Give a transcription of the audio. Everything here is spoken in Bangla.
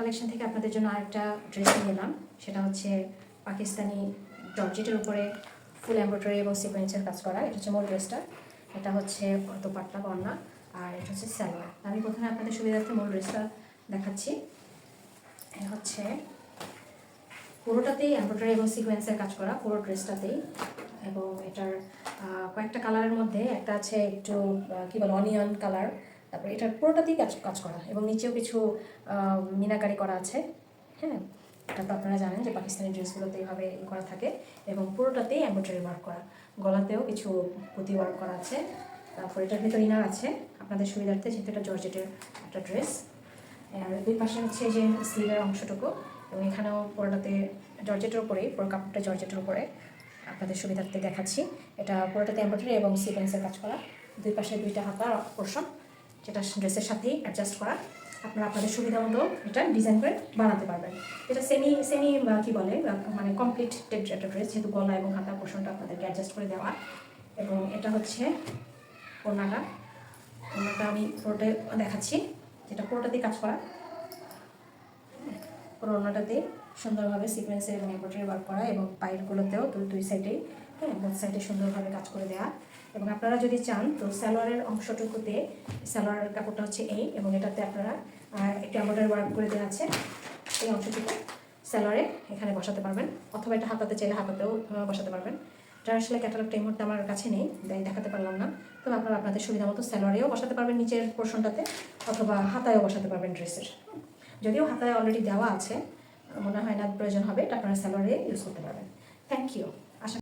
কালেকশন থেকে আপনাদের জন্য আরেকটা ড্রেস নিয়ে এলাম। সেটা হচ্ছে পাকিস্তানি জর্জেটের উপরে ফুল এমব্রয়ডারি এবং সিকোয়েন্সের কাজ করা। এটা হচ্ছে মূল ড্রেসটা। এটা হচ্ছে দোপাট্টা বন্যা, আর এটা হচ্ছে সালোয়ার। আমি প্রথমে আপনাদের সুবিধার্থে মূল ড্রেসটা দেখাচ্ছি। এটা হচ্ছে পুরোটাতেই এমব্রয়ডারি এবং সিকোয়েন্সের কাজ করা, পুরো ড্রেসটাতেই। এবং এটার কয়েকটা কালারের মধ্যে একটা আছে একটু কী বলে অনিয়ন কালার। তারপরে এটার পুরোটাতেই কাজ করা, এবং নিচেও কিছু মিনাকারি করা আছে। হ্যাঁ, এটা তো আপনারা জানেন যে পাকিস্তানি ড্রেসগুলোতে এইভাবে করা থাকে, এবং পুরোটাতেই এমব্রয়ডারি ওয়ার্ক করা। গলাতেও কিছু পুঁতি ওয়ার্ক করা আছে। তারপর এটার ভিতর ইনার আছে আপনাদের সুবিধার্থে, যেহেতু এটা জর্জেটের একটা ড্রেস। আর দুই পাশে হচ্ছে যে স্লিভের অংশটুকু, এবং এখানেও পুরোটাতে জর্জেটের উপরেই, পুরো কাপড়টা জর্জেটের উপরে। আপনাদের সুবিধার্থে দেখাচ্ছি, এটা পুরোটাতে এমব্রয়ডারি এবং সিকোয়েন্সের কাজ করা। দুই পাশে দুইটা হাতা পোর্শন, যেটা ড্রেসের সাথেই অ্যাডজাস্ট করা। আপনারা আপনাদের সুবিধা মতো এটা ডিজাইন করে বানাতে পারবেন। এটা সেমি কী বলে মানে কমপ্লিট একটা ড্রেস, যেহেতু গলা এবং হাতা পোর্শনটা আপনাদেরকে অ্যাডজাস্ট করে দেওয়া। এবং এটা হচ্ছে ওড়নাটা আমি পুরোটাই দেখাচ্ছি, যেটা পুরোটাতেই কাজ করা। পুরো ওড়নাটাতে সুন্দরভাবে সিকোয়েন্সের এবং এমব্রয়ডারি ওয়ার্ক করা, এবং পায়েরগুলোতেও দুই সাইডেই, হ্যাঁ, বোথ সাইডে সুন্দরভাবে কাজ করে দেওয়া। এবং আপনারা যদি চান তো সালোয়ারের অংশটুকুতে, সালোয়ারের কাপড়টা হচ্ছে এই, এবং এটাতে আপনারা একটু এমব্রয়ডারি ওয়ার্ক করে দেওয়া আছে। এই অংশটুকু সালোয়ারে এখানে বসাতে পারবেন, অথবা এটা হাতাতে চাইলে হাতাতেও বসাতে পারবেন। এটা আসলে ক্যাটালগটা এই মুহূর্তে আমার কাছে নেই, দেখাতে পারলাম না। তবে আপনারা আপনাদের সুবিধা মতো সালোয়ারেও বসাতে পারবেন নিচের পোর্শনটাতে, অথবা হাতায়ও বসাতে পারবেন ড্রেসের। যদিও হাতায় অলরেডি দেওয়া আছে, মনে হয় না প্রয়োজন হবে, এটা আপনারা সালোয়ারে ইউজ করতে পারবেন। Thank you.